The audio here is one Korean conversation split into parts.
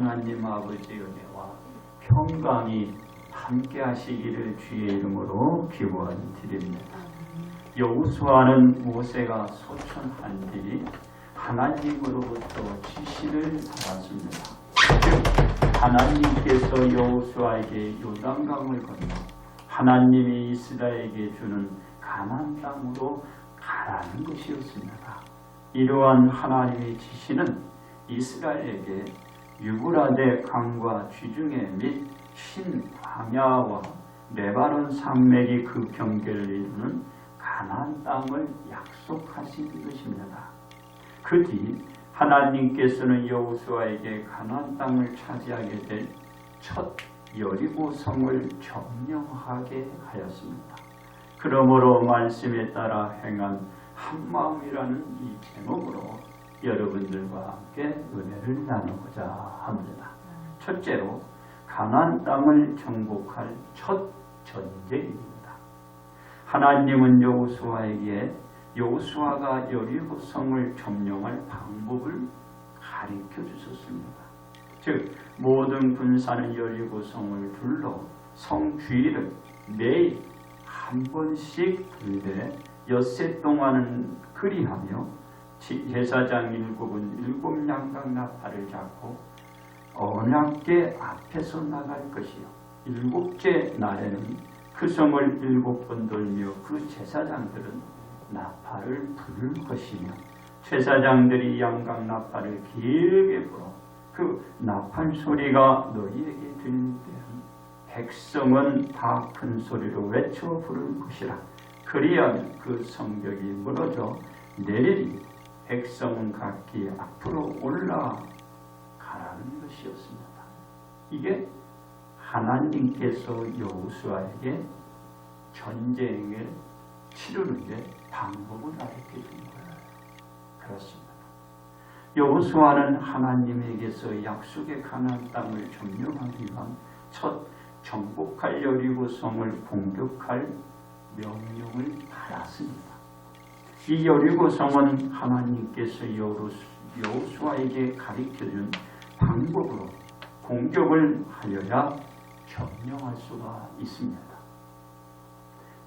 하나님 아버지 은혜와 평강이 함께 하시기를 주의 이름으로 기원드립니다. 여호수아는 모세가 소천한 뒤 하나님으로부터 지시를 받았습니다. 즉 하나님께서 여호수아에게 요단강을 건너 하나님이 이스라엘에게 주는 가나안 땅으로 가라는 것이었습니다. 이러한 하나님의 지시는 이스라엘에게 유브라데 강과 지중해 및 신광야와 레바논 산맥이 그 경계를 이루는 가나안 땅을 약속하신 것입니다. 그 뒤 하나님께서는 여호수아에게 가나안 땅을 차지하게 될 첫 여리고 성을 점령하게 하였습니다. 그러므로 말씀에 따라 행한 한마음이라는 이 제목으로 여러분들과 함께 은혜를 나누고자 합니다. 첫째로 가나안 땅을 정복할 첫 전쟁입니다. 하나님은 여호수아에게 여호수아가 여리고성을 점령할 방법을 가르쳐 주셨습니다. 즉 모든 군사는 여리고성을 둘러 성 주위를 매일 한 번씩 돌되 엿새 동안은 그리하며 제사장 7은 7양각 나팔을 잡고 언약궤 앞에서 나갈 것이요 7째 날에는 그 성을 7번 돌며 그 제사장들은 나팔을 부를 것이며 제사장들이 양각 나팔을 길게 불어 그 나팔 소리가 너희에게 들릴 때는 백성은 다 큰 소리로 외쳐 부를 것이라. 그리하면 그 성벽이 무너져 내리리. 백성은 각기 앞으로 올라가라는 것이었습니다. 이게 하나님께서 여호수아에게 전쟁을 치르는 게 방법을 가르쳐 준 거예요. 그렇습니다. 여호수아는 하나님에게서 약속의 가나안 땅을 점령하기 위한 첫 정복할 여리고성을 공격할 명령을 받았습니다. 이 여리고성은 하나님께서 여호수아에게 가르쳐준 방법으로 공격을 하여야 점령할 수가 있습니다.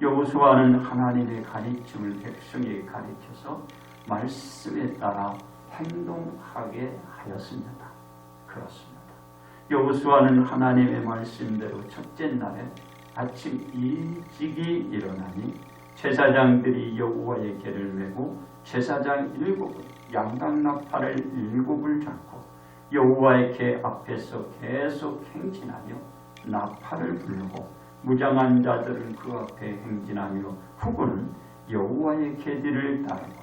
여호수아는 하나님의 가르침을 백성에게 가르쳐서 말씀에 따라 행동하게 하였습니다. 그렇습니다. 여호수아는 하나님의 말씀대로 첫째 날에 아침 일찍이 일어나니 제사장들이 여호와의 궤를 메고 제사장 7은 양각나팔을 7을 잡고 여호와의 궤 앞에서 계속 행진하며 나팔을 불고 무장한 자들은 그 앞에 행진하며 후군은 여호와의 궤 뒤를 따르고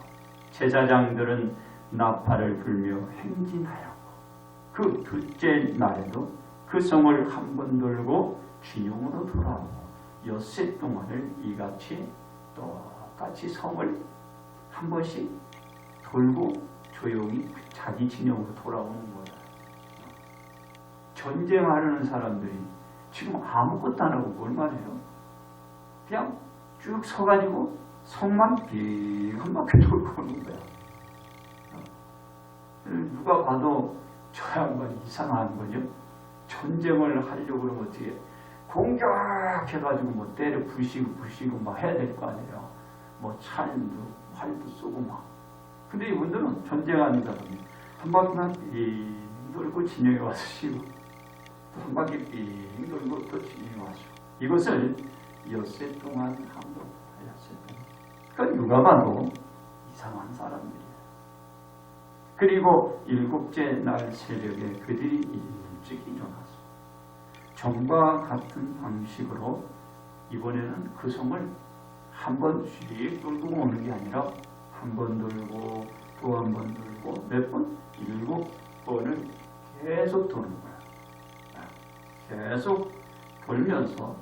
제사장들은 나팔을 불며 행진하였고 그 둘째 날에도 그 성을 한 번 돌고 진영으로 돌아오고 엿새 동안을 이같이 똑같이 성을 한 번씩 돌고 조용히 자기 진영으로 돌아오는 거예요. 전쟁하려는 사람들이 지금 아무것도 안 하고 뭘 말해요? 그냥 쭉 서가지고 성만 빙 한 바퀴 돌고 오는 거야. 누가 봐도 저 양반 이상한 거죠. 전쟁을 하려고 그러면 어떻게 공격해가지고 뭐 때려 부시고 막 해야 될 거 아니에요. 뭐 활도 쏘고 막. 근데 이분들은 전쟁하는 사람이 한 바퀴만 빙 돌고 진영에 와서 쉬고 또 한 바퀴 빙 돌고 또 진영에 와서 이것을 엿새 동안 반복하였어요. 그러니까 누가 봐도 이상한 사람들이에요. 그리고 7째 날 새벽에 그들이 일찍 일어나서 전과 같은 방식으로 이번에는 그 성을 한 번씩 돌고 오는 게 아니라 한 번 돌고 또 한 번 돌고 몇 번? 7번을 계속 도는 거야. 계속 돌면서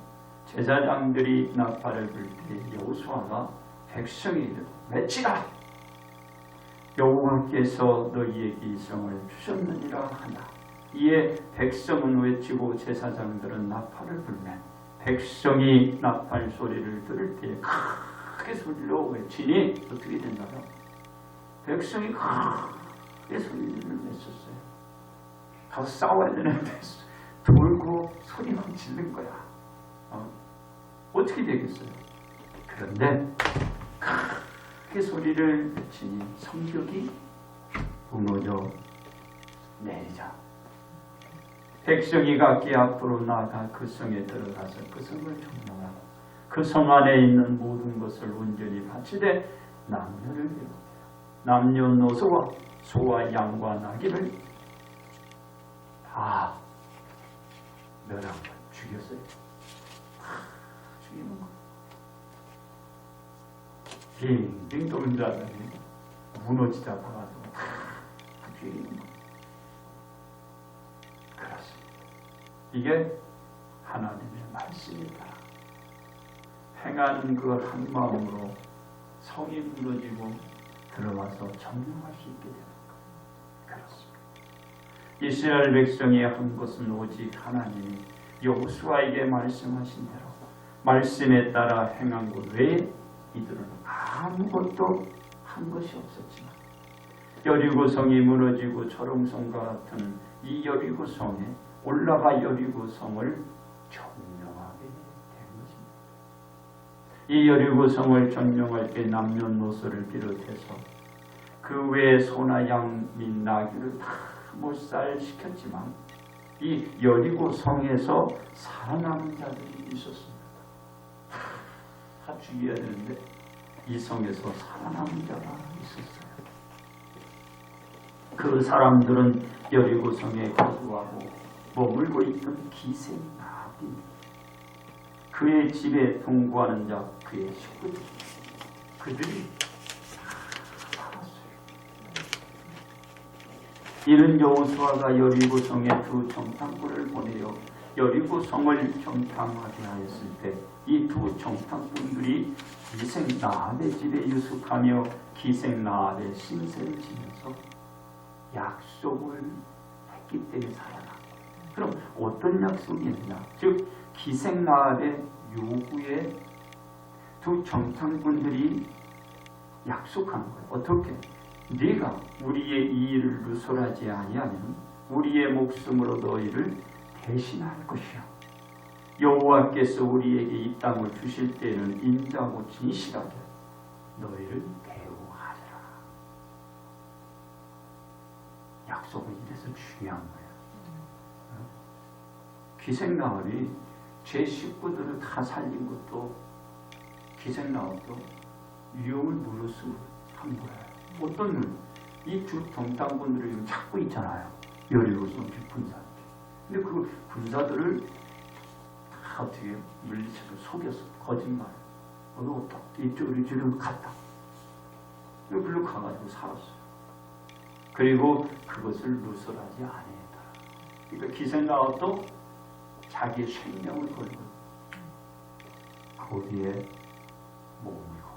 제사장들이 나팔을 불 때 여호수아가 백성이 외치라! 여호와께서 너희에게 이 성을 주셨느니라 하나. 이에 백성은 외치고 제사장들은 나팔을 불면 백성이 나팔 소리를 들을 때 크게 소리로 외치니 어떻게 된다요? 백성이 크게 소리를 냈었어요. 가서 싸워야 되는데 돌고 소리만 지른 거야. 어떻게 되겠어요? 그런데 크게 소리를 외치니 성벽이 무너져 내리자 백성이 각기 앞으로 나아가 그 성에 들어가서 그 성을 점령하고 그 성 안에 있는 모든 것을 온전히 바치되 남녀를 비롯해 남녀노소와 소와 양과 나귀를 다 멸하고 죽였어요. 죽이는 거. 빙빙 도는 자들이 무너지다 봐가지고 다 죽이는 거. 그렇습니다. 이게 하나님의 말씀이다. 행하는 그 한 마음으로 성이 무너지고 들어와서 점령할 수 있게 되는 것. 그렇습니다. 이스라엘 백성이 한 것은 오직 하나님이 여호수아에게 말씀하신 대로 말씀에 따라 행한 것 외에 이들은 아무것도 한 것이 없었지만 여리고성이 무너지고 초롱성과 같은 이 여리고성에 올라가 여리고성을 점령하게 된 것입니다. 이 여리고성을 점령할 때 남녀노소를 비롯해서 그 외에 소나 양 및 나귀를 다 몰살시켰지만 이 여리고성에서 살아남은 자들이 있었습니다. 다 죽여야 되는데 이 성에서 살아남은 자가 있었어요. 그 사람들은 여리고성에 거주하고 머물고 있던 기생나귀, 그의 집에 동거하는 자, 그의 식구들, 그들이 다 살았어요. 이른 여호수아가 여리고성에 두 정탐꾼을 보내어 여리고성을 정탐하게 하였을 때 이 두 정탐꾼들이 기생나합의 집에 유숙하며 기생나합의 신세를 지면서 약속을 했기 때문에 살아났고, 그럼 어떤 약속이 있느냐? 즉 기생나합의 요구에 두 정탐꾼들이 약속한 거예요. 어떻게? 네가 우리의 이 일을 누설하지 아니하면 우리의 목숨으로 너희를 대신할 것이야. 여호와께서 우리에게 이 땅을 주실 때는 인자하고 진실하게 너희를 대우하리라. 약속은 이래서 중요한 거야. 기생나합이 제 식구들을 다 살린 것도 기생나합도 유혹을 무릅쓰고 한 거예요. 어떤 일? 이 두 정탐꾼들을 찾고 있잖아요. 여리고성 군사. 근데 그 군사들을 다 어떻게 물리쳐서 속여서 거짓말. 이쪽으로 지금 갔다. 글로 가가지고 살았어요. 그리고 그것을 누설하지 아니했다. 그러니까 기생나합도 자기의 생명을 걸고 거기에 머물고.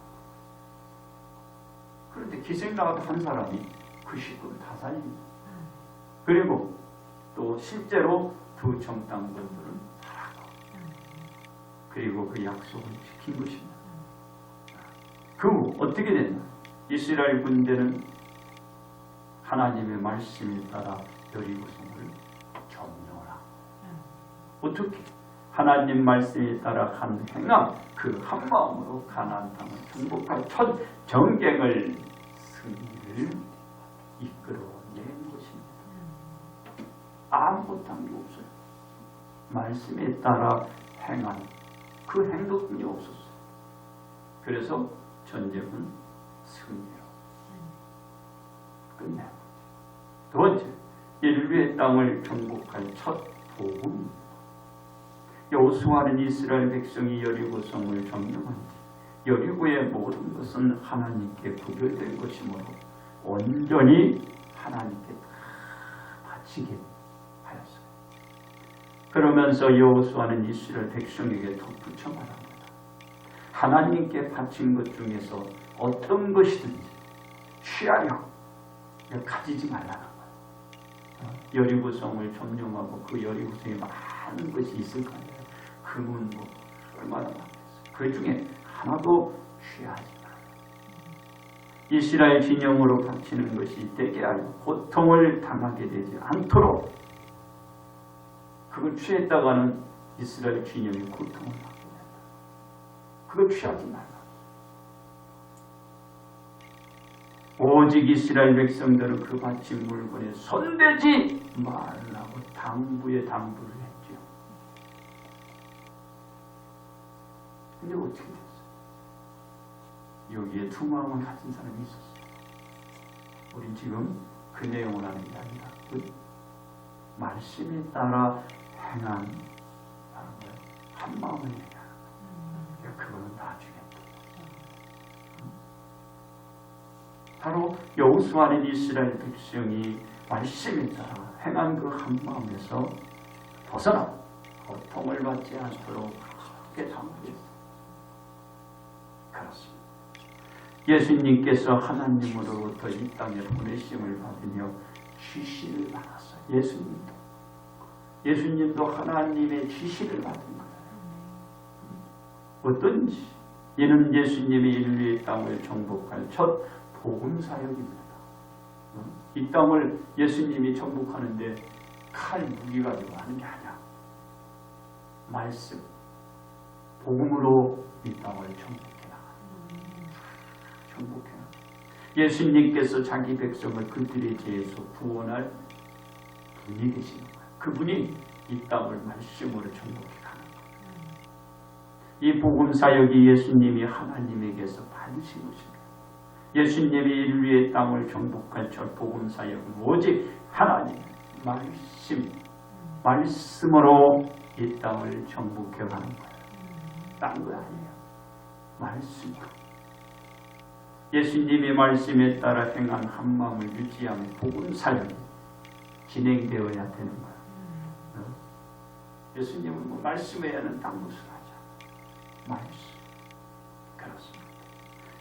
그런데 기생나합 한 사람이 그 식구를 다 살립니다. 그리고 또 실제로 두 정탐꾼들은 살아가고, 그리고 그 약속을 지킨 것입니다. 그 후 어떻게 됐나? 이스라엘 군대는 하나님의 말씀에 따라 여리고성을 점령하라. 어떻게? 하나님 말씀에 따라 한 행함, 그 한 마음으로 가나안 땅을 정복할 첫 전쟁을 승리를 이끌어낸 것입니다. 아무것도 한 게 없어요. 말씀에 따라 행한 그 행동뿐이 없었어요. 그래서 전쟁은 승리로 끝내고. 두 번째, 인류의 땅을 정복할 첫 복음입니다. 여호수아는 이스라엘 백성이 여리고성을 점령한 뒤 여리고의 모든 것은 하나님께 구별된 것이므로 온전히 하나님께 다 바치게 하였어요. 그러면서 여호수아는 이스라엘 백성에게 덧붙여 말합니다. 하나님께 바친 것 중에서 어떤 것이든지 취하려 가지지 말라는 거예요. 여리고성을 점령하고 그 여리고성에 많은 것이 있을 거 아니에요. 금은 뭐 얼마나 많겠어요. 그 중에 하나도 취하지 말아요. 이스라엘 진영으로 바치는 것이 되게 하여 고통을 당하게 되지 않도록 그걸 취했다가는 이스라엘 진영이 고통을 받게 된다. 그걸 취하지 말라. 오직 이스라엘 백성들은 그 바친 물건에 손대지 말라고 당부에 당부를 했죠. 근데 어떻게 됐어요? 여기에 두 마음을 가진 사람이 있었어요. 우린 지금 그 내용을 하는 게 아니라 그 말씀에 따라 행한 한 마음을 해야 그거는 나중에 바로 여호수아 아닌 이스라엘 백성이 말씀에 따라 행한 그 한 마음에서 벗어나 고통을 받지 않도록 그렇게 당부했습니다. 그렇습니다. 예수님께서 하나님으로부터 이 땅에 보내심을 받으며 지시를 받았어요. 예수님도 하나님의 지시를 받은 거예요. 어떤지 이는 예수님이 인류의 땅을 정복할 첫 복음사역입니다. 이 땅을 예수님이 정복하는데 칼 무기 가지고 하는 게 아니야. 말씀, 복음으로 이 땅을 정복해. 예수님께서 자기 백성을 그들의 죄에서 구원할 분이 계시는 거예요. 그분이 이 땅을 말씀으로 정복해 가는 거예요. 이 복음사역이 예수님이 하나님에게서 받으신 것입니다. 예수님이 인류의 땅을 정복할 첫 복음사역은 오직 하나님 말씀으로 이 땅을 정복해 가는 거예요. 딴 거 아니에요. 말씀으로. 예수님의 말씀에 따라 행한 한 마음을 유지하면 복음사역이 진행되어야 되는 거예요. 예수님은 뭐 말씀에는 딴 것을 하자. 말씀. 그렇습니다.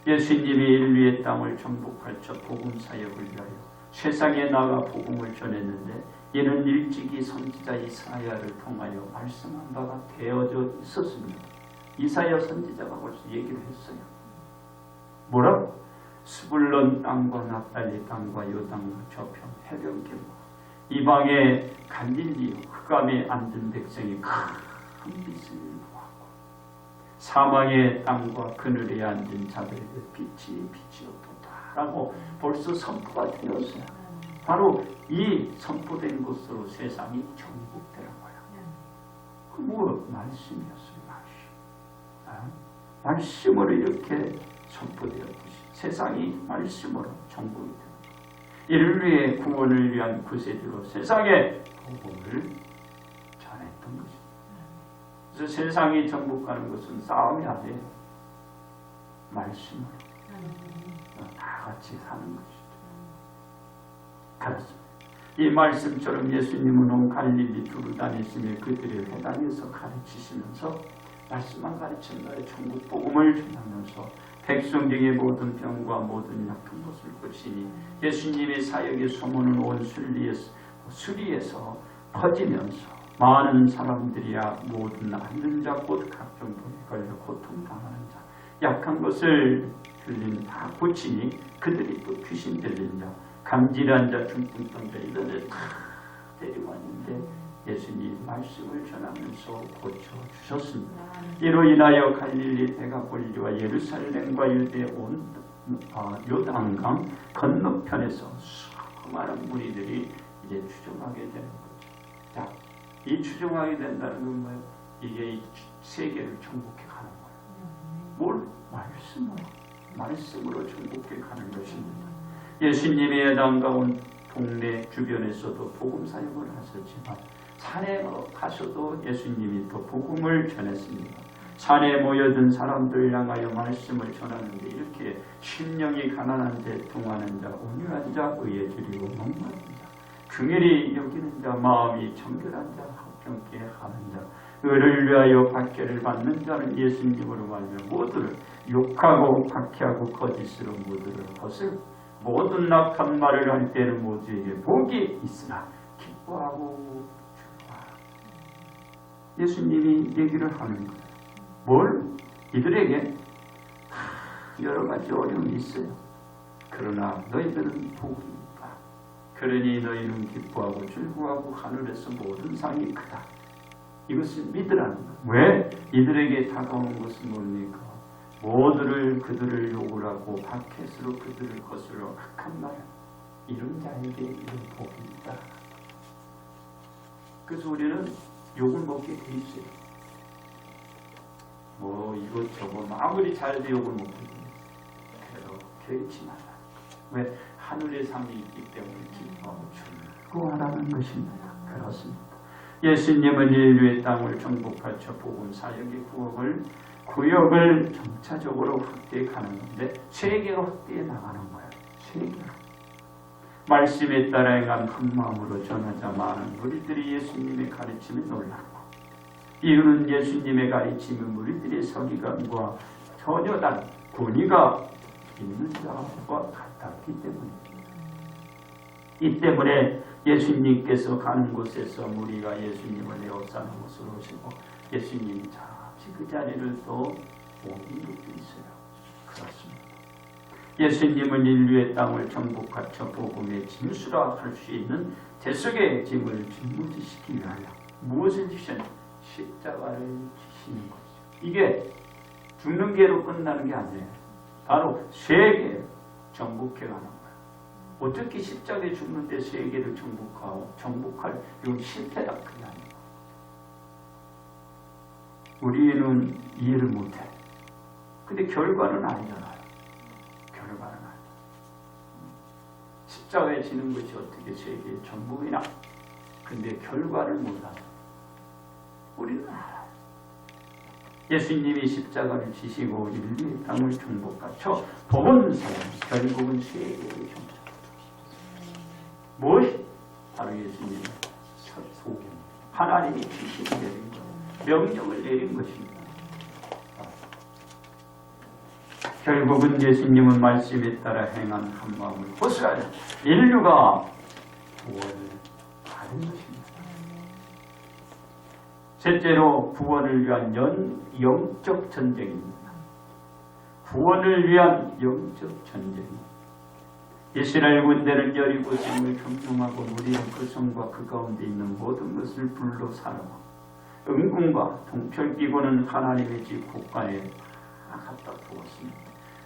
예수님이 인류의 땅을 정복할 첫 복음사역을 위하여 세상에 나가 복음을 전했는데 이는 일찍이 선지자 이사야를 통하여 말씀한 바가 되어져 있었습니다. 이사야 선지자가 벌써 얘기를 했어요. 뭐라고? 스불론 땅과 납달리 땅과 요단과 저편 해변길과 이방의 갈릴리 흑암에 앉은 백성이 큰 빛을 보았고 사망의 땅과 그늘에 앉은 자들에게 빛이 비치었도다라고 벌써 선포가 되었어요. 바로 이 선포된 것으로 세상이 정복되는 거야. 그 뭐 말씀이었어요. 말씀으로 이렇게 선포되었듯이 세상이 말씀으로 정복이 됩니다. 인류의 구원을 위한 구세주로 세상에 복음을 전했던 것입니다. 그래서 세상이 정복하는 것은 싸움이 아니에요. 말씀으로 다 같이 사는 것이죠. 그렇습니다. 이 말씀처럼 예수님은 온 갈릴리 두루 다니시며 그들의 회당에서 가르치시면서 말씀만 가르치는 날에 천국 복음을 전하면서 백성 중의 모든 병과 모든 약한 것을 고치니 예수님의 사역의 소문은 온 수리에서 퍼지면서 많은 사람들이야 모든 앓는 자 곧 각종 병에 걸려 고통당하는 자 약한 것을 들린 다 고치니 그들이 또 귀신 들린 자 감질한 자 중풍병자 이런 데 다 데리고 왔는데 예수님 말씀을 전하면서 고쳐주셨습니다. 이로 인하여 갈릴리 데가볼리와 예루살렘과 유대 온 요단강 건너편에서 수많은 무리들이 이제 추종하게 되는 거죠. 자, 이 추종하게 된다는 건 뭐예요? 이게 이 세계를 정복해 가는 거예요. 뭘? 말씀으로 정복해 가는 것입니다. 예수님의 예당과 온 동네 주변에서도 복음 사역을 하셨지만 산에 가셔도 예수님이 또 복음을 전했습니다. 산에 모여든 사람들 향하여 말씀을 전하는데 이렇게 심령이 가난한 자, 둥하는 자, 온유한 자, 의에 드리고 목마른 자, 긍휼히 여기는 자, 마음이 정결한 자, 합병케 하는 자, 의를 위하여 박해를 받는 자는 예수님으로 말며 모두를 욕하고 박해하고 거짓으로 모두를 거슬 모든 낙한 말을 할 때는 모두에게 복이 있으나 기뻐하고 즐거워하라. 예수님이 얘기를 하는 거예요. 뭘? 이들에게 여러 가지 어려움이 있어요. 그러나 너희들은 복이 있다. 그러니 너희는 기뻐하고 즐거워하고 하늘에서 모든 상이 크다. 이것을 믿으라는 거예요. 왜? 이들에게 다가오는 것은 뭡니까? 모두를 그들을 욕을 하고 박해스로 그들을 거스러 악한 말, 이런 자에게 이런 복이 있다. 그래서 우리는 욕을 먹게 돼 있어요. 뭐 이것저것 아무리 잘해도 욕을 먹게 돼요. 그렇게 잊지 말라. 왜? 하늘의 삶이 있기 때문에 기뻐하고 즐거워하라는 것입니다. 그렇습니다. 예수님은 인류의 땅을 정복하여 복음 사역의 구역을 점차적으로 확대해 가는 건데 세계가 확대해 나가는 거예요. 세계가. 말씀에 따라 행한 한 마음으로 전하자 많은 무리들이 예수님의 가르침에 놀랐고 이유는 예수님의 가르침은 무리들의 서기관과 전혀 다른 권위가 있는 자와 같았기 때문입니다. 이 때문에 예수님께서 가는 곳에서 무리가 예수님을 에워싸는 곳으로 오시고 예수님이 잠시 그 자리를 또 옮긴 것도 있어요. 그렇습니다. 예수님은 인류의 땅을 정복하여 복음의 진수라 할 수 있는 대속의 짐을 짊어지시기 위하여 무엇을 지시는 십자가를 지시는 것이죠. 이게 죽는 게로 끝나는 게 아니에요. 바로 세계 정복해 가는 거예요. 어떻게 십자가에 죽는데 세계를 정복할 이건 실패다 그게 아니에요. 우리는 이해를 못해. 근데 결과는 아니잖아요. 결과는 아니에요. 십자가에 지는 것이 어떻게 세계의 정복이나. 근데 결과를 몰라요. 우리는 알아요. 예수님이 십자가를 지시고 인류의 땅을 정복하여 복음 사역, 결국은 세계를 정복. 무엇이? 바로 예수님의 소경. 하나님이 지시를 내린 거예요. 명령을 내린 것입니다. 결국은 예수님은 말씀에 따라 행한 한 마음을 호소하여 인류가 구원을 받은 것입니다. 셋째로 구원을 위한 영적 전쟁입니다. 구원을 위한 영적 전쟁. 이스라엘 군대는 여리고 성을 점령하고 무리는 그 성과 그 가운데 있는 모든 것을 불로 사르고 은군과 동철기구는 하나님의 집 곳간에 다 갖다 두었습니다.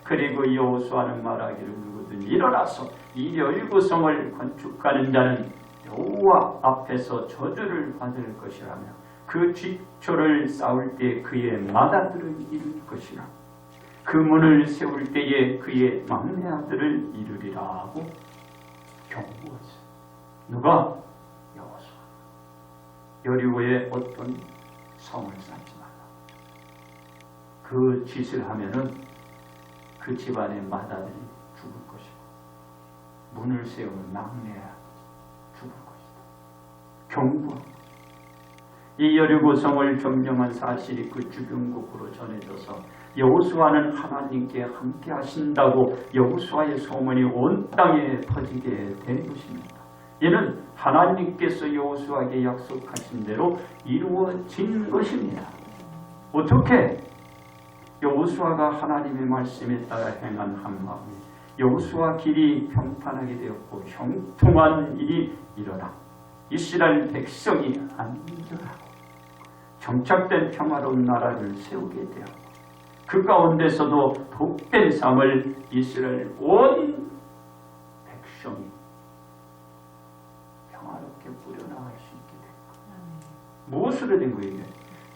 그리고 여호수아는 말하기를 누구든 일어나서 이 여리고 성을 건축하는 자는 여호와 앞에서 저주를 받을 것이라며 그 기초를 쌓을 때 그의 맏아들을 이룰 것이라 그 문을 세울 때에 그의 막내 아들을 이루리라고 경고했어요. 누가? 여호수아. 여리고에 어떤 성을 쌓지 말라. 그 짓을 하면은 그 집안의 맏아들이 죽을 것이고 문을 세우는 막내야 죽을 것이다. 경고합니다. 이 여리고 성을 점령한 사실이 그 주변국으로 전해져서 여호수아는 하나님께 함께 하신다고 여호수아의 소문이 온 땅에 퍼지게 된 것입니다. 이는 하나님께서 여호수아에게 약속하신 대로 이루어진 것입니다. 어떻게? 여호수아가 하나님의 말씀에 따라 행한 한 마음에 여호수아 길이 평탄하게 되었고 형통한 일이 일어나 이스라엘 백성이 안전하고 정착된 평화로운 나라를 세우게 되었고 그 가운데서도 복된 삶을 이스라엘 온 백성이 평화롭게 꾸려나갈 수 있게 된 거예요. 무엇으로 된 거예요?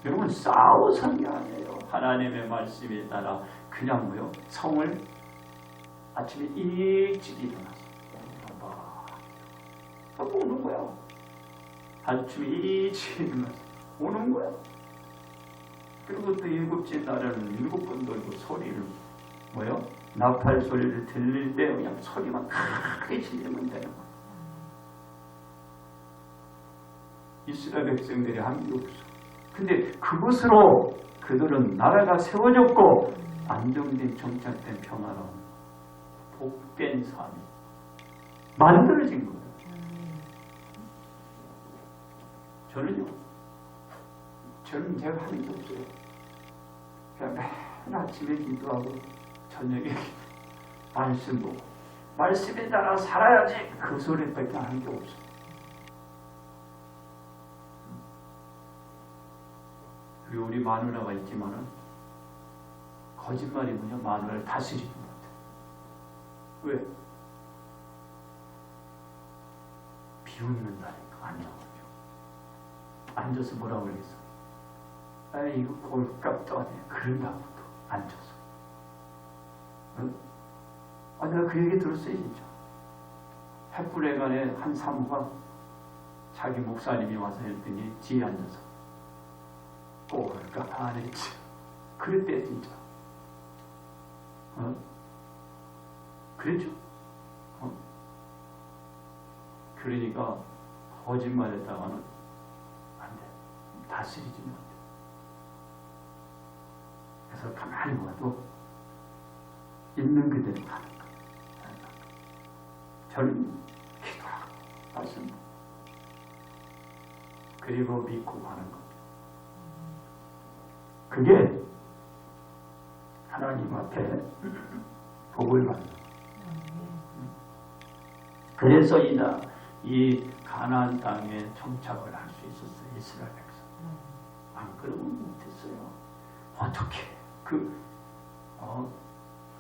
여러분 싸워서 게 아니에요. 하나님의 말씀에 따라 그냥 뭐요? 성을 아침에 일찍 일어나서 봐봐 오는 거야. 아침에 일찍 일어나서 오는 거야. 그리고 또 일곱째 날에는 7번 돌고 소리를 뭐요? 나팔 소리를 들릴 때 그냥 소리만 크게 지르면 되는 거야. 이스라엘 백성들이 한 게 없어. 근데 그것으로 그들은 나라가 세워졌고 안정된 정착된 평화로운 복된 삶이 만들어진 거예요. 저는 제가 하는 게 없어요. 그냥 맨 아침에 기도하고 저녁에 말씀 보고 말씀에 따라 살아야지 그 소리밖에 하는 게 없어요. 우리 마누라가 있지만은 거짓말이군요. 마누라를 다스리지 못해. 왜? 비웃는다니까. 앉아가지고. 앉아서 뭐라고 그랬어? 아, 이거 꼴값도 안 해. 그런다고 또 앉아서. 응? 아, 내가 그 얘기 들었어요, 진짜. 햇불에간에 한 사모가 자기 목사님이 와서 했더니 뒤에 앉아서 꼴값 안 했지. 그랬대, 진짜. 어? 그랬죠? 어? 그러니까 거짓말했다가는 안 돼. 다스리지 못해. 그래서 가만히 봐도 있는 그대로 가는 거예요. 저는 기도하고 말씀 그리고 믿고 가는 것. 그게 하나님 앞에 복을 받는 거예요. 그래서 이 가나안 땅에 정착을 할 수 있었어요. 이스라엘 백성. 안 그러면 못했어요. 어떻게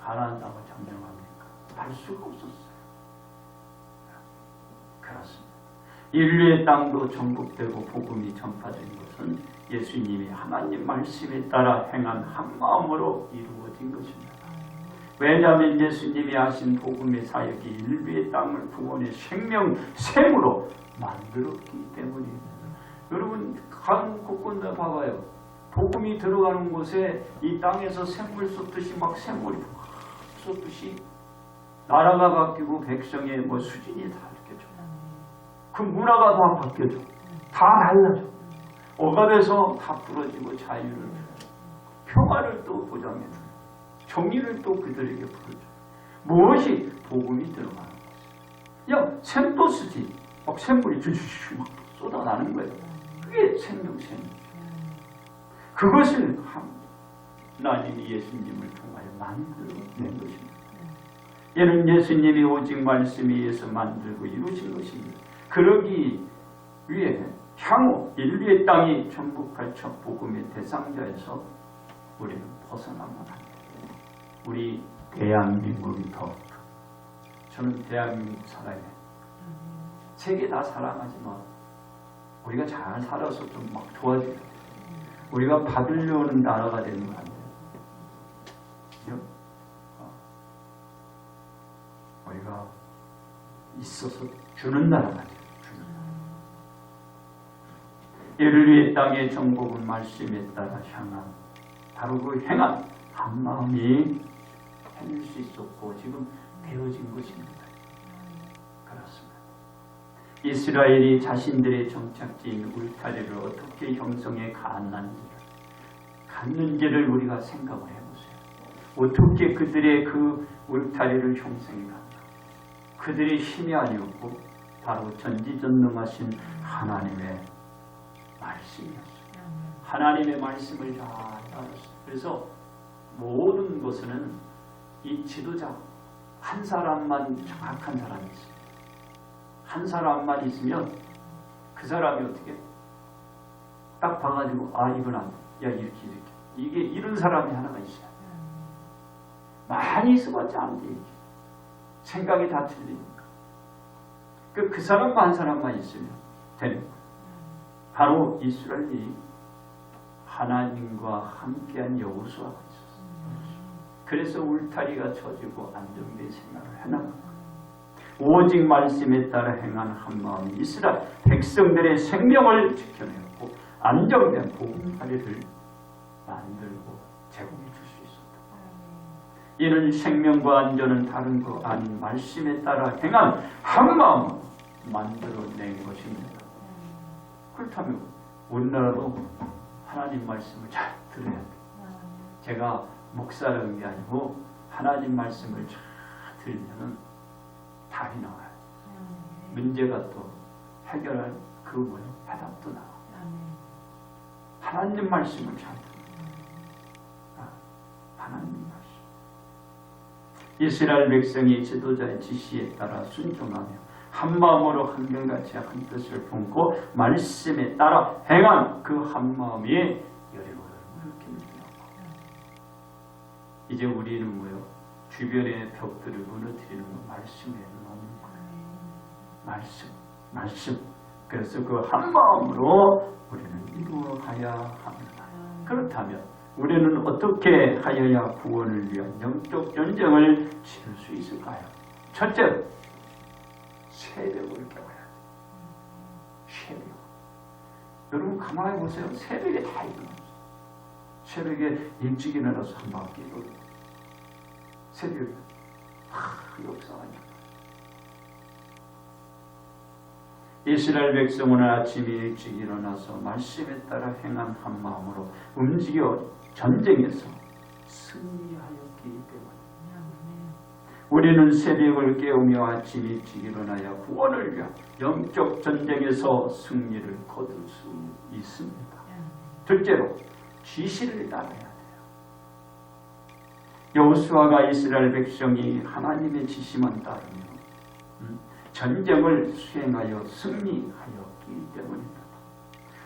가나안 땅을 점령합니까? 할 수가 없었어요. 그렇습니다. 인류의 땅도 전국되고 복음이 전파된 것은 예수님이 하나님 말씀에 따라 행한 한 마음으로 이루어진 것입니다. 왜냐하면 예수님이 하신 복음의 사역이 인류의 땅을 구원의 생명샘으로 만들었기 때문입니다. 여러분 강 곳곳에 봐봐요. 복음이 들어가는 곳에 이 땅에서 샘물 쏟듯이 막 샘물이 막 쏟듯이 나라가 바뀌고 백성의 수준이 다 바뀌어져. 그 문화가 다 바뀌어져. 다 달라져. 억압에서 다 부러지고 자유를 평화를 또 보장해줘요. 정의를 또 그들에게 풀어줘요. 무엇이 복음이 들어가는 거예요. 야, 샘도 쓰지. 막 샘물이 주주주 막 쏟아나는 거예요. 그게 생명샘이에요. 그것을 하나님이 예수님을 통하여 만들어낸 것입니다. 얘는 예수님이 오직 말씀에 의해서 만들고 이루신 것입니다. 그러기 위해 향후 인류의 땅이 전복할 첫 복음의 대상자에서 우리는 벗어나면 안 돼요. 우리 대한민국이 더 저는 대한민국 사랑해. 세계 다 사랑하지만 우리가 잘 살아서 좀 막 도와줘야 돼요. 우리가 받으려는 나라가 되는 거 아니에요. 우리가 있어서 주는 나라가 돼요. 주는 나라. 인류의 땅의 정복은 말씀에 따라 향한 바로 그 행한 한 마음이 해낼 수 있었고 지금 되어진 것입니다. 그렇습니다. 이스라엘이 자신들의 정착지인 울타리를 어떻게 형성해 갔는지를 우리가 생각을 해보세요. 어떻게 그들의 그 울타리를 형성해 갔나. 그들의 힘이 아니었고 바로 전지전능하신 하나님의 말씀이었어요. 하나님의 말씀을 잘 알았어요. 그래서 모든 것은 이 지도자 한 사람만 정확한 사람이 있어요. 한 사람만 있으면 그 사람이 어떻게 딱 봐가지고 이건 안 돼. 야 이렇게 이게 이런 사람이 하나가 있어요. 많이 있어봤자 안 돼. 이게. 생각이 다 틀리니까. 그 사람만 한 사람만 있으면 되는 거예요. 바로 이스라엘이 하나님과 함께한 여호수아가 있었어요. 그래서 울타리가 쳐지고 안정된 생활을 해나가요. 오직 말씀에 따라 행한 한 마음이 이스라엘 백성들의 생명을 지켜내고 안정된 보금자리를 만들고 제공해 줄 수 있었다. 이는 생명과 안전은 다른 거 아닌 말씀에 따라 행한 한 마음을 만들어낸 것입니다. 그렇다면 우리나라도 하나님 말씀을 잘 들어야 돼요. 제가 목사라는 게 아니고 하나님 말씀을 잘 들으면 답이 나와요. 문제가 또 해결할 해답도 나와요. 하나님 말씀을 잘 들어요. 하나님 말씀. 이스라엘 백성이 지도자의 지시에 따라 순종하며 한 마음으로 한결같이 한 뜻을 품고 말씀에 따라 행한 그 한 마음이 여러분 이제 우리는 뭐요? 주변의 벽들을 무너뜨리는 거 말씀에 놓는 거예요. 말씀. 그래서 그 한 마음으로 우리는 이루어가야 합니다. 그렇다면 우리는 어떻게 하여야 구원을 위한 영적 전쟁을 치를 수 있을까요? 첫째로 새벽을 깨워야 돼요. 새벽. 여러분 가만히 보세요. 새벽에 다 일어났어요. 새벽에 일찍 일어나서 한 바퀴 돌고 새벽에 역사가 있어요. 이스라엘 백성은 아침에 일찍 일어나서 말씀에 따라 행한 한 마음으로 움직여 전쟁에서 승리하였기 때문에 우리는 새벽을 깨우며 아침 일찍 일어나야 구원을 위한 영적 전쟁에서 승리를 거둘 수 있습니다. 둘째로 지시를 따라야 돼요. 여호수아가 이스라엘 백성이 하나님의 지시만 따르며 전쟁을 수행하여 승리하였기 때문입니다.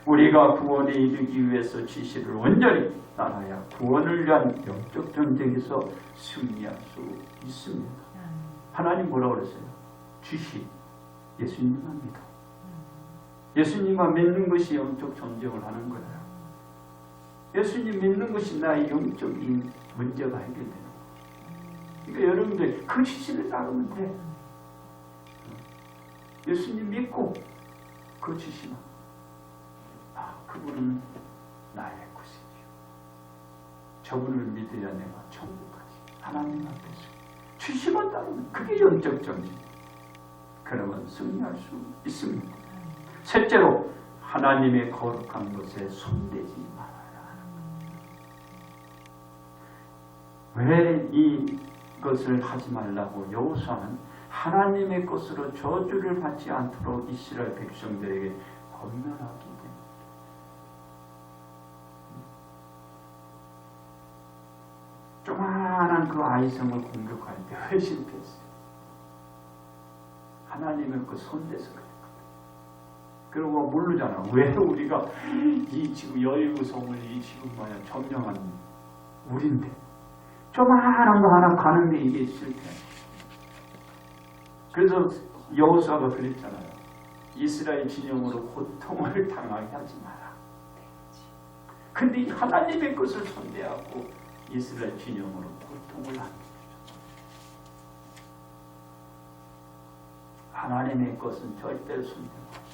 우리가 구원에 이르기 위해서 지시를 온전히 따라야 구원을 위한 영적 전쟁에서 승리할 수 있습니다. 하나님 뭐라고 그랬어요? 지시, 예수님만 믿어. 예수님만 믿는 것이 영적 전쟁을 하는 거예요. 예수님 믿는 것이 나의 영적인 문제가 해결되는 거예요. 그러니까 여러분들 그 지시를 따르면 돼. 예수님 믿고 그 지시만 그분은 나의 것이지요. 저분을 믿어야 내가 천국 가지. 하나님 앞에서 지시만 따르면 그게 영적 전쟁. 그러면 승리할 수 있습니다. 셋째로 하나님의 거룩한 것에 손대지 말아야 하는 거예요. 왜 이것을 하지 말라고 여호수아는 하나님의 것으로 저주를 받지 않도록 이스라엘 백성들에게 권면하기 때문에 조그마한 그 아이성을 공격할 때 왜 실패했어요? 하나님의 그 손대서 그랬거든. 그리고 모르잖아. 왜 우리가 이 지금 여의구성을 이 지금 점령한 우리인데 조그마한 거 하나 가는데 이게 실패. 그래서 여호수아가 그랬잖아요. 이스라엘 진영으로 고통을 당하게 하지 마라. 근데 하나님의 것을 손대하고 이스라엘 진영으로 고통을 하게 주셨어요. 하나님의 것은 절대로 손대지 마라.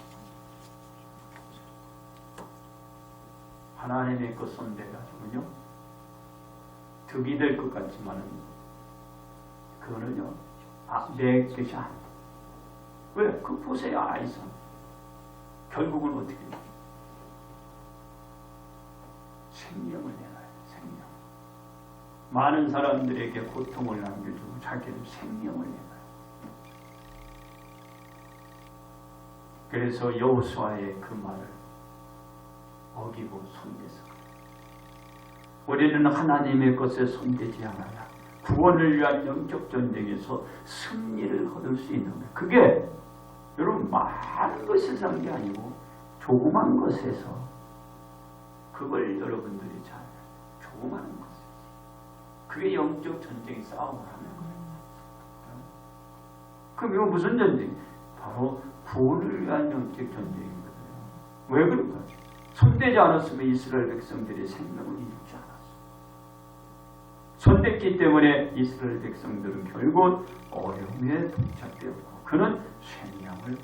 하나님의 것 손대가지고요 득이 될 것 같지만은 그거는요 내 것이 아니다. 왜? 그 보세요 아이성. 결국은 어떻게 해요? 생명을 내놔야 돼. 생명. 많은 사람들에게 고통을 남겨주고 자기는 생명을 내놔요. 그래서 여호수아의 그 말을 어기고 손대서 우리는 하나님의 것에 손대지 않아야 구원을 위한 영적 전쟁에서 승리를 거둘 수 있는 거예요. 그게 여러분 많은 것에서 한 게 아니고 조그만 것에서 그걸 여러분들이 잘 조그만 것에서 그게 영적 전쟁 싸움을 하는 거예요. 그럼 이거 무슨 전쟁? 바로 구원을 위한 영적 전쟁이거든요. 왜 그럴까요? 손대지 않았으면 이스라엘 백성들이 생명을 잃지 않았어요. 손댔기 때문에 이스라엘 백성들은 결국 어려움에 봉착되었고 그는 생명을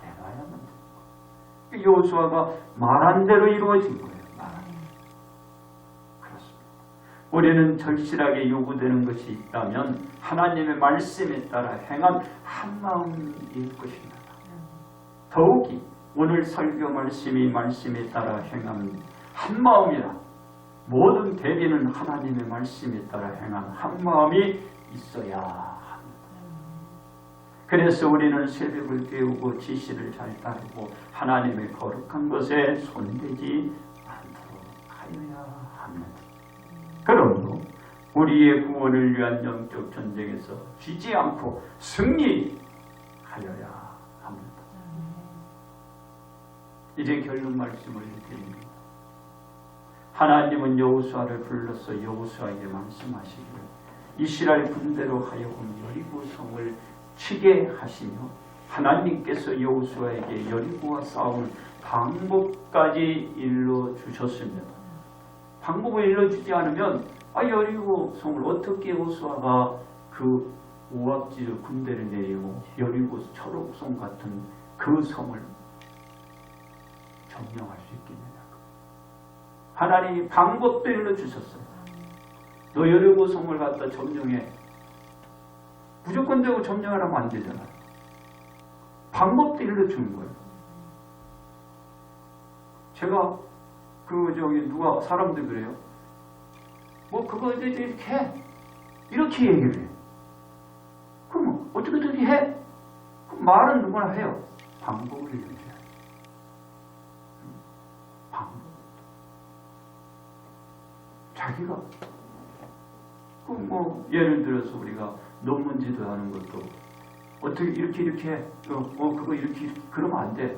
내놔야만 됩니다. 여호수아가 말한 대로 이루어진 거예요. 그렇습니다. 우리는 절실하게 요구되는 것이 있다면 하나님의 말씀에 따라 행한 한 마음일 것입니다. 더욱이 오늘 설교 말씀이 말씀에 따라 행한 한 마음이라 모든 대비는 하나님의 말씀에 따라 행한 한 마음이 있어야 합니다. 그래서 우리는 새벽을 깨우고 지시를 잘 따르고 하나님의 거룩한 것에 손대지 않도록 하여야 합니다. 그러므로 우리의 구원을 위한 영적 전쟁에서 지지 않고 승리하여야 합니다. 이제 결론 말씀을 드립니다. 하나님은 여호수아를 불러서 여호수아에게 말씀하시기를 이스라엘 군대로 하여금 여리고 성을 치게 하시며 하나님께서 여호수아에게 여리고와 싸울 방법까지 일러주셨습니다. 방법을 일러주지 않으면 여리고 성을 어떻게 여호수아가 그 오합지를 군대를 내리고 여리고 초록성 같은 그 성을 점령할 수 있겠느냐. 하나님이 방법도 일러주셨어요. 너 여리고 성을 갖다 점령해. 무조건 되고 점령하라면 안 되잖아. 방법도 일러주는 거예요. 제가 누가 사람들 그래요. 그거 이렇게 해. 이렇게 얘기를 해. 그럼 어떻게 해? 그럼 말은 누구나 해요. 방법을 일러줘야 돼. 방법. 자기가 예를 들어서 우리가 논문지도 하는 것도 어떻게 이렇게 해. 그거 이렇게 그러면 안 돼.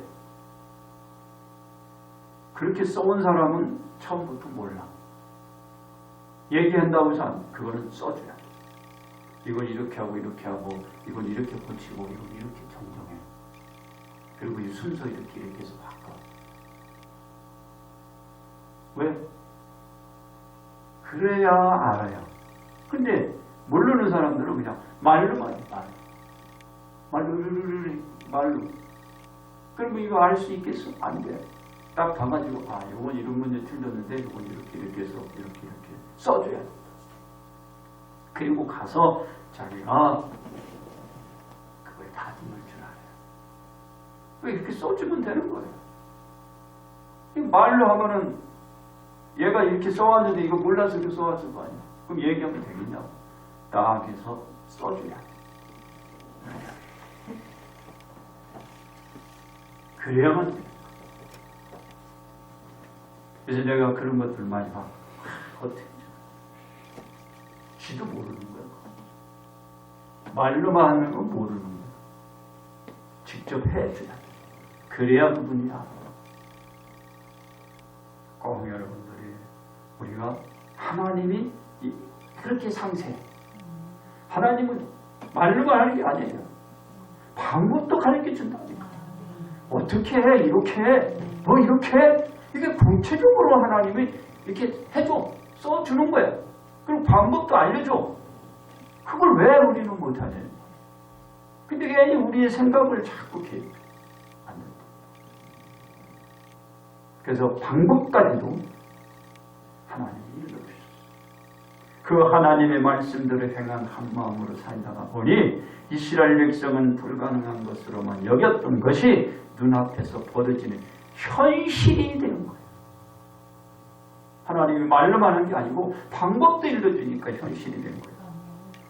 그렇게 써온 사람은 처음부터 몰라. 얘기한다고 해서 그거는 써줘야 돼. 이건 이렇게 하고 이건 이렇게 고치고 이건 이렇게 정정해. 그리고 이 순서 이렇게 해서 바꿔. 왜? 그래야 알아요. 근데 모르는 사람들은 그냥 말로만 해. 말로. 그러면 이거 알 수 있겠어? 안 돼. 딱 봐가지고 이건 이런 문제 틀렸는데 이건 이렇게 해서 이렇게 써줘야 돼. 그리고 가서 자기가 그걸 다듬을 줄 알아요. 왜 이렇게 써주면 되는 거예요. 말로 하면은 얘가 이렇게 써왔는데 이거 몰라서 이렇게 써왔을 거 아니야. 그럼 얘기하면 되겠냐고. 딱 해서 써줘야 돼. 그래야만 돼. 그래서 내가 그런 것들 많이 봐. 어떻게 지도 모르는 거야. 말로만 하는 건 모르는 거야. 직접 해줘야 돼. 그래야 그분이 알아. 꼭 여러분들이 우리가 하나님이 그렇게 상세해. 하나님은 말로만 하는 게 아니에요. 방법도 가르쳐준다니까. 어떻게 해? 이렇게 해? 너 이렇게 해? 이게 구체적으로 하나님이 이렇게 해줘. 써주는 거야. 그리고 방법도 알려줘. 그걸 왜 우리는 못하냐. 근데 괜히 우리의 생각을 자꾸 개입해. 안 된다. 그래서 방법까지도 하나님이 일러주셨어요. 그 하나님의 말씀들을 행한 한 마음으로 살다가 보니 이스라엘 백성은 불가능한 것으로만 여겼던 것이 눈앞에서 벌어지는 현실이 되는 거예요. 하나님이 말로만 하는 게 아니고 방법도 일러주니까 현실이 되는 거예요.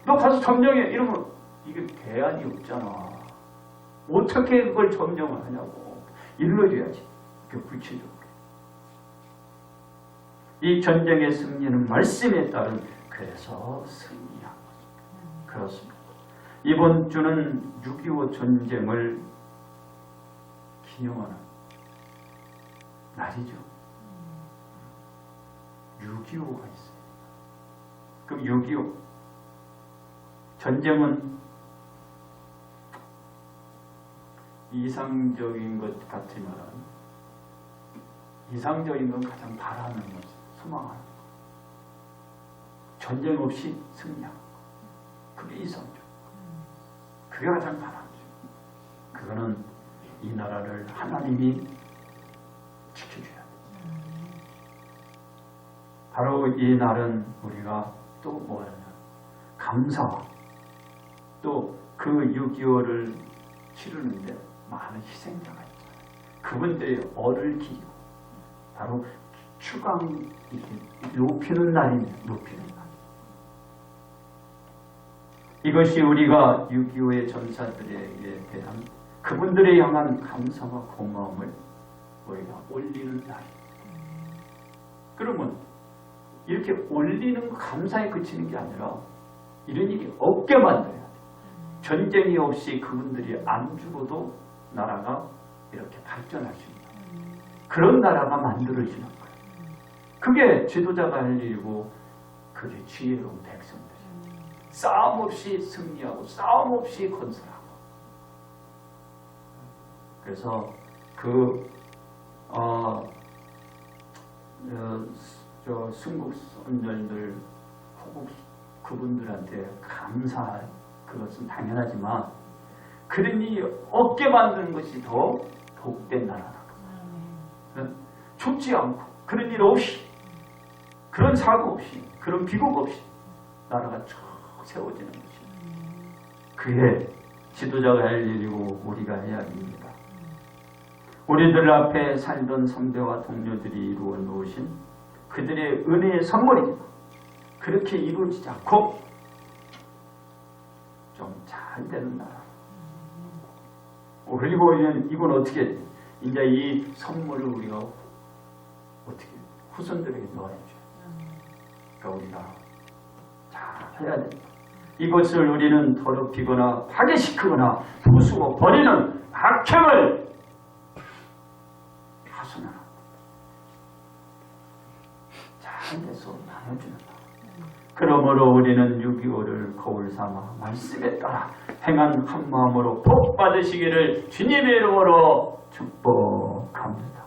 너 가서 점령해 이러면 이게 대안이 없잖아. 어떻게 그걸 점령을 하냐고. 일러줘야지. 그 구체적으로. 이 전쟁의 승리는 말씀에 따른 그래서 승리한 것입니다. 그렇습니다. 이번 주는 6.25 전쟁을 기념하는 날이죠. 6.25가 있습니다. 그럼 6.25 전쟁은 이상적인 것 같지만 이상적인 건 가장 바라는 것, 소망하는 것. 전쟁 없이 승리하는 것. 그게 이상적. 그게 가장 바라는 것. 그거는 이 나라를 하나님이 지켜줘야 돼. 바로 이 날은 우리가 또 뭐냐? 감사와 또 그 6.25를 치르는데 많은 희생자가 있잖아요. 그분들의 얼을 기리고 바로 추강 높이는 날이네. 높이는 날. 이것이 우리가 6.25의 전사들에게 대한 그분들에 향한 감사와 고마움을 우리가 올리는 날입니다. 그러면 이렇게 올리는 감사에 그치는 게 아니라 이런 일이 없게 만들어야 돼. 전쟁이 없이 그분들이 안 죽어도 나라가 이렇게 발전할 수 있는 그런 나라가 만들어지는 거예요. 그게 지도자가 할 일이고 그게 지혜로운 백성들이에요. 싸움 없이 승리하고 싸움 없이 건설하고. 그래서 순국 선열들 호국 그분들한테 감사할 그것은 당연하지만 그런 일이 없게 만드는 것이 더 복된 나라다. 죽지 않고 그런 일 없이 그런 사고 없이 그런 비극 없이 나라가 쭉 세워지는 것이 그의 지도자가 할 일이고 우리가 해야 할 일입니다. 우리들 앞에 살던 선배와 동료들이 이루어 놓으신 그들의 은혜의 선물입니다. 그렇게 이루어지지 않고 좀 잘 되는 나라. 그리고 이건 어떻게 이제 이 선물을 우리가 어떻게 후손들에게 놓아야죠. 그러니까 우리가 잘 해야 됩니다. 이것을 우리는 더럽히거나 파괴시키거나 부수고 버리는 악행을 하소나 잘 돼서 나눠주는 것. 그러므로 우리는 6.25를 거울 삼아 말씀에 따라 행한 한 마음으로 복 받으시기를 주님의 이름으로 축복합니다.